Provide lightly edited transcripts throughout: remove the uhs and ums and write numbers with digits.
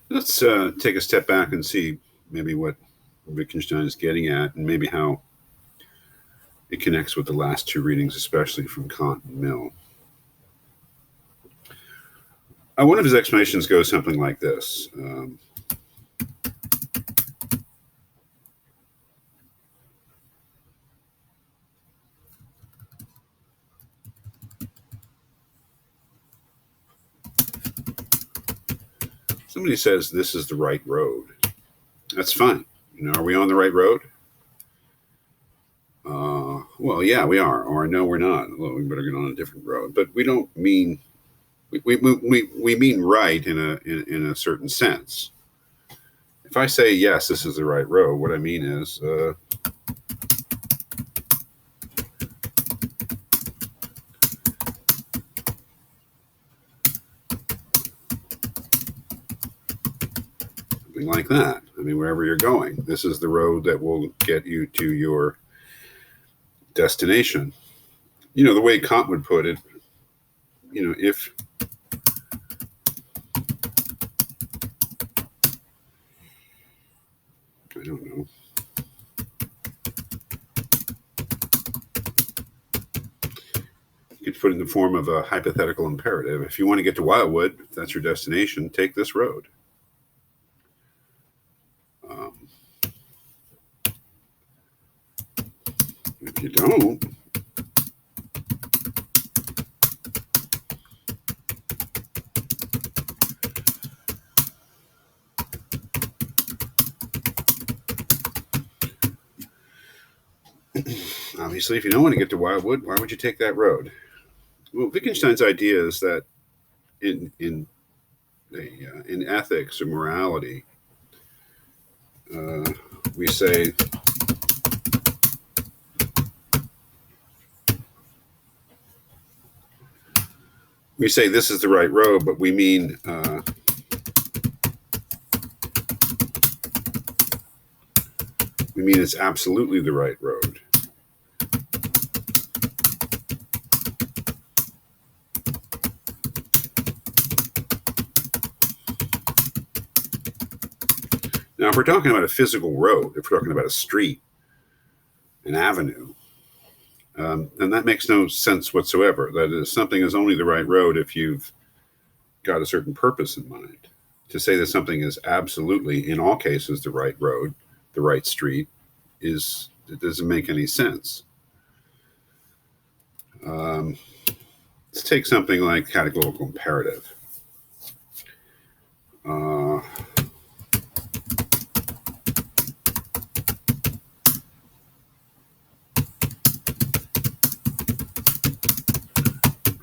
Let's take a step back and see maybe what Wittgenstein is getting at, and maybe how it connects with the last two readings, especially from Kant and Mill. One of his explanations goes something like this. Somebody says this is the right road. That's fine. Are we on the right road? Well, yeah, we are. Or no, we're not. Well, we better get on a different road. But we don't mean we mean right in a certain sense. If I say yes, this is the right road, what I mean is something like that. I mean, wherever you're going, this is the road that will get you to your destination. The way Kant would put it, if I don't know. You could put it in the form of a hypothetical imperative. If you want to get to Wildwood, if that's your destination, take this road. If you don't, obviously, if you don't want to get to Wildwood, why would you take that road? Well, Wittgenstein's idea is that in ethics or morality, we say this is the right road, but we mean it's absolutely the right road. Now, if we're talking about a physical road, if we're talking about a street, an avenue, and that makes no sense whatsoever. That is, something is only the right road if you've got a certain purpose in mind. To say that something is absolutely, in all cases, the right road, the right street, it doesn't make any sense. Let's take something like categorical imperative.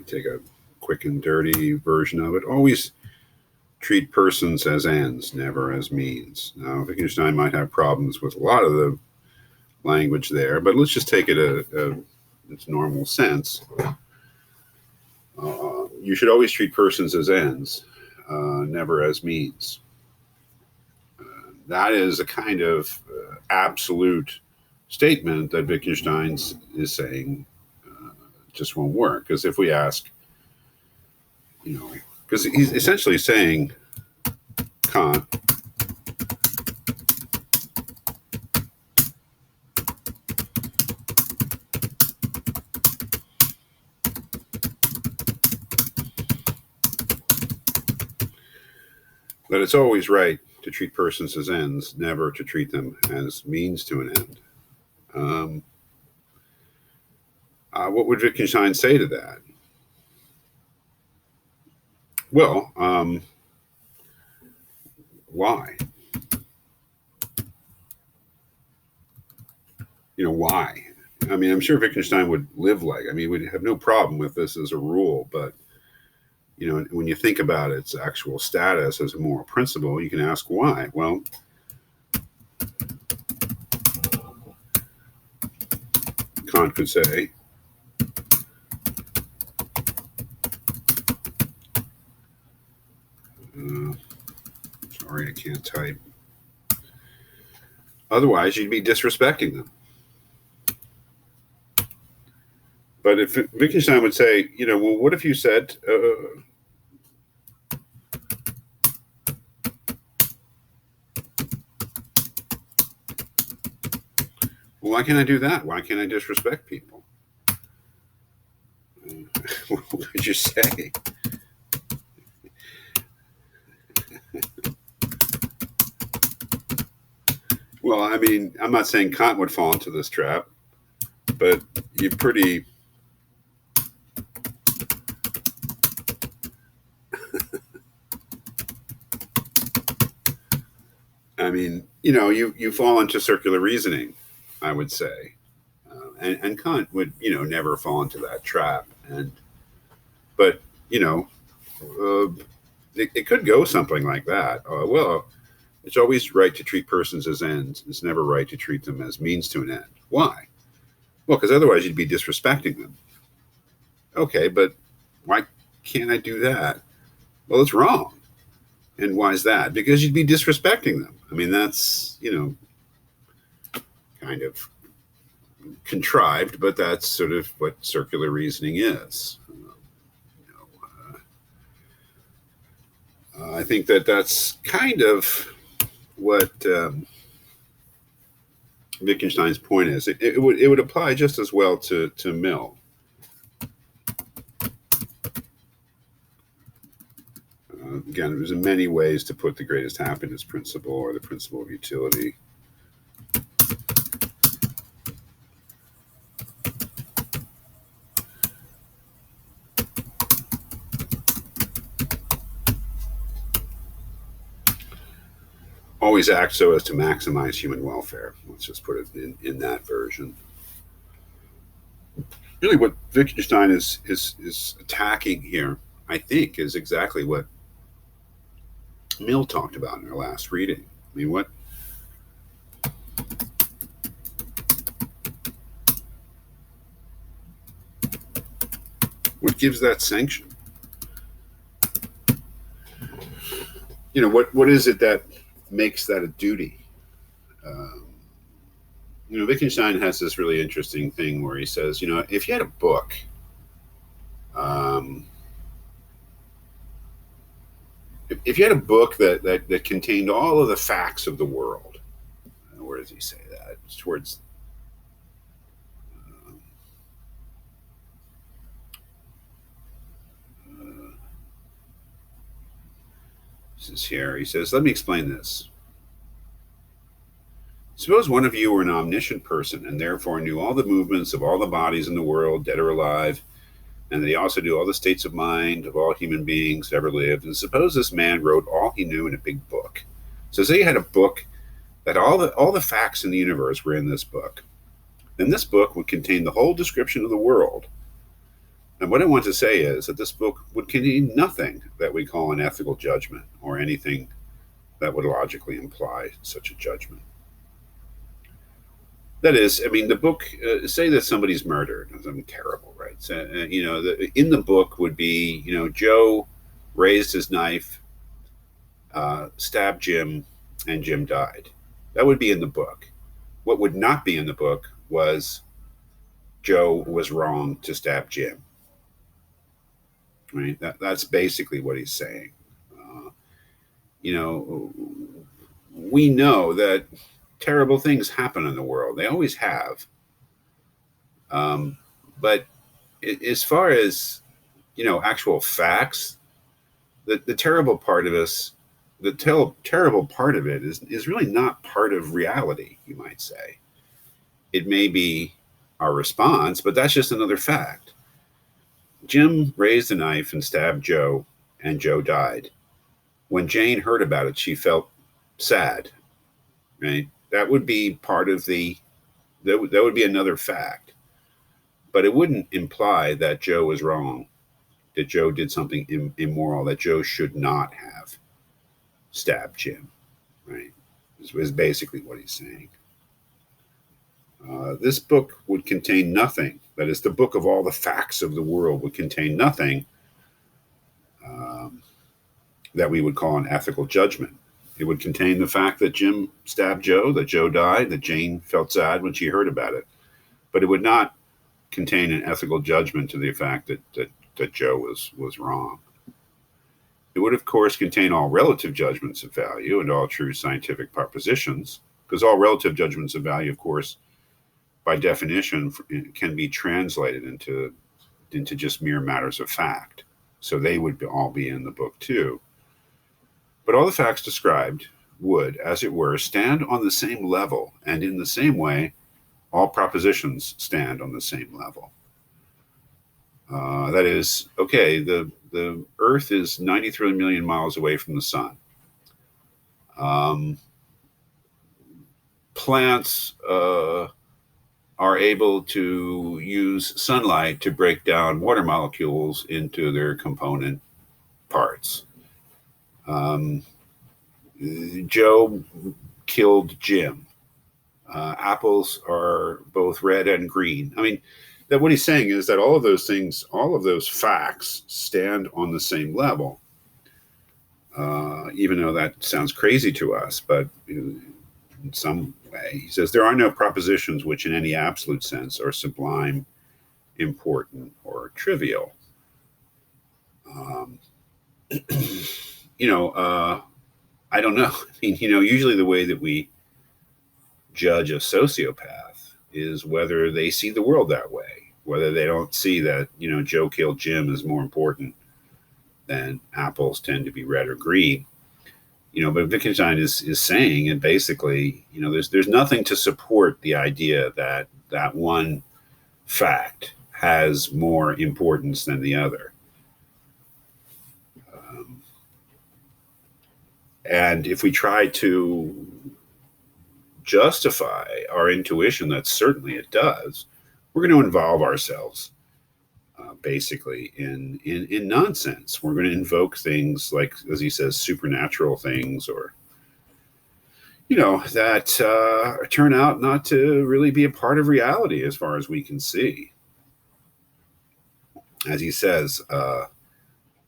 Take a quick and dirty version of it. Always treat persons as ends, never as means. Now, Wittgenstein might have problems with a lot of the language there, but let's just take it its normal sense. You should always treat persons as ends, never as means. That is a kind of absolute statement that Wittgenstein is saying just won't work. Because if we ask, because he's essentially saying, Kant, that it's always right to treat persons as ends, never to treat them as means to an end. What would Wittgenstein say to that? Well, why? Why? I mean, I'm sure Wittgenstein would live like, would have no problem with this as a rule, but when you think about its actual status as a moral principle, you can ask why. Well, Kant could say, sorry, I can't type. Otherwise, you'd be disrespecting them. But if Wittgenstein would say, well, what if you said, Well, why can't I do that? Why can't I disrespect people? What could you say? Well, I mean, I'm not saying Kant would fall into this trap, but you pretty. I mean, you fall into circular reasoning, I would say, and Kant would, never fall into that trap. But you know, it could go something like that. Well, it's always right to treat persons as ends. It's never right to treat them as means to an end. Why? Well, because otherwise you'd be disrespecting them. Okay, but why can't I do that? Well, it's wrong. And why is that? Because you'd be disrespecting them. I mean, that's, kind of contrived, but that's sort of what circular reasoning is. I think that's kind of what Wittgenstein's point is. It would apply just as well to Mill. Again, there's many ways to put the greatest happiness principle or the principle of utility. Always act so as to maximize human welfare. Let's just put it in that version. Really, what Wittgenstein is attacking here, I think, is exactly what Mill talked about in our last reading. I mean, what gives that sanction? What is it that makes that a duty? Wittgenstein has this really interesting thing where he says, if you had a book, if you had a book that contained all of the facts of the world, where does he say that? It's towards this is here. He says, let me explain this. Suppose one of you were an omniscient person and therefore knew all the movements of all the bodies in the world, dead or alive, and that he also knew all the states of mind of all human beings that ever lived. And suppose this man wrote all he knew in a big book. So say you had a book that all the facts in the universe were in this book. Then this book would contain the whole description of the world. And what I want to say is that this book would contain nothing that we call an ethical judgment or anything that would logically imply such a judgment. That is, I mean, the book, say that somebody's murdered, something terrible, right? So, in the book would be, Joe raised his knife, stabbed Jim, and Jim died. That would be in the book. What would not be in the book was Joe was wrong to stab Jim. Right? That's basically what he's saying. We know that terrible things happen in the world. They always have. But as far as, actual facts, the terrible part of us, terrible part of it is really not part of reality, you might say. It may be our response, but that's just another fact. Jim raised a knife and stabbed Joe, and Joe died. When Jane heard about it, she felt sad, right? That would be part of that would be another fact. But it wouldn't imply that Joe was wrong, that Joe did something immoral, that Joe should not have stabbed Jim, right? This is basically what he's saying. This book would contain nothing. That is, the book of all the facts of the world would contain nothing that we would call an ethical judgment. It would contain the fact that Jim stabbed Joe, that Joe died, that Jane felt sad when she heard about it. But it would not contain an ethical judgment to the fact that Joe was wrong. It would, of course, contain all relative judgments of value and all true scientific propositions, because all relative judgments of value, of course, by definition, can be translated into just mere matters of fact. So they would all be in the book too. But all the facts described would, as it were, stand on the same level, and in the same way, all propositions stand on the same level. That is, okay, the Earth is 93 million miles away from the sun. Plants are able to use sunlight to break down water molecules into their component parts. Joe killed Jim. Apples are both red and green. I mean, that what he's saying is that all of those things, all of those facts stand on the same level. Even though that sounds crazy to us, but in some way, he says there are no propositions which in any absolute sense are sublime, important, or trivial. I don't know. I mean, usually the way that we judge a sociopath is whether they see the world that way, whether they don't see that, Joe killed Jim is more important than apples tend to be red or green. But Wittgenstein is saying, and basically, there's nothing to support the idea that that one fact has more importance than the other. And if we try to justify our intuition, that certainly it does, we're going to involve ourselves basically in nonsense. We're going to invoke things like, as he says, supernatural things, or that turn out not to really be a part of reality as far as we can see. As he says,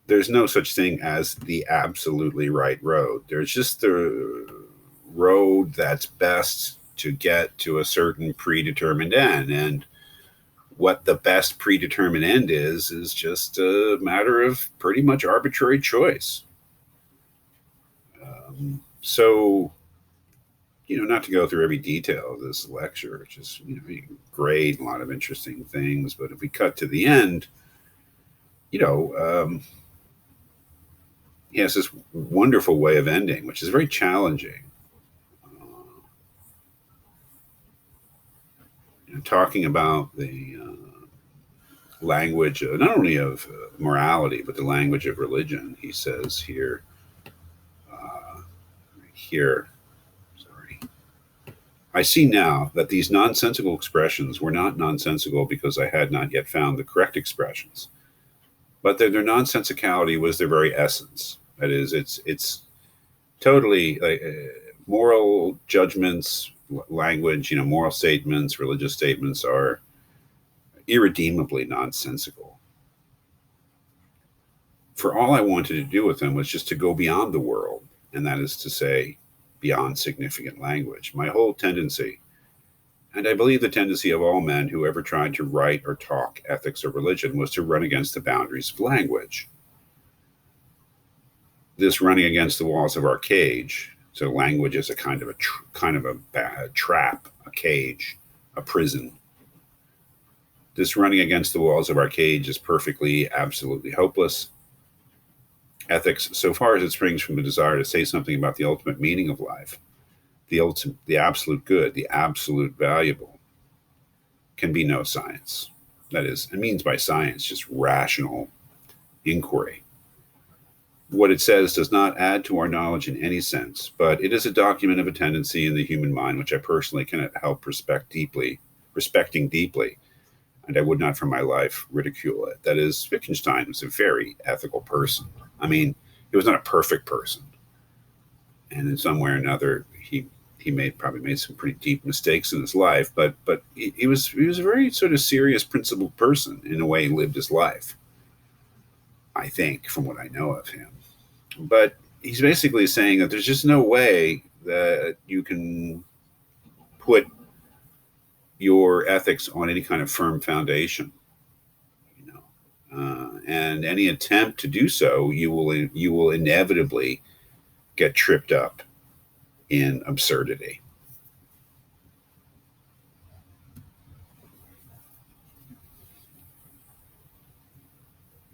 there's no such thing as the absolutely right road. There's just the road that's best to get to a certain predetermined end. And what the best predetermined end is just a matter of pretty much arbitrary choice. So, not to go through every detail of this lecture, which is, great, a lot of interesting things. But if we cut to the end, he has this wonderful way of ending, which is very challenging. Talking about the language, not only of morality, but the language of religion. He says here, I see now that these nonsensical expressions were not nonsensical because I had not yet found the correct expressions, but that their nonsensicality was their very essence. That is, it's totally moral judgments, language, moral statements, religious statements are irredeemably nonsensical. For all I wanted to do with them was just to go beyond the world, and that is to say, beyond significant language. My whole tendency, and I believe the tendency of all men who ever tried to write or talk ethics or religion, was to run against the boundaries of language. This running against the walls of our cage. So language is a kind of a trap, a cage, a prison. This running against the walls of our cage is perfectly, absolutely hopeless. Ethics, so far as it springs from the desire to say something about the ultimate meaning of life, the absolute good, the absolute valuable, can be no science. That is, it means by science just rational inquiry. What it says does not add to our knowledge in any sense, but it is a document of a tendency in the human mind which I personally cannot help respecting deeply, and I would not for my life ridicule it. That is, Wittgenstein was a very ethical person. I mean, he was not a perfect person, and in some way or another, he probably made some pretty deep mistakes in his life, but he was a very sort of serious, principled person in the way he lived his life, I think, from what I know of him. But he's basically saying that there's just no way that you can put your ethics on any kind of firm foundation, and any attempt to do so, you will inevitably get tripped up in absurdity.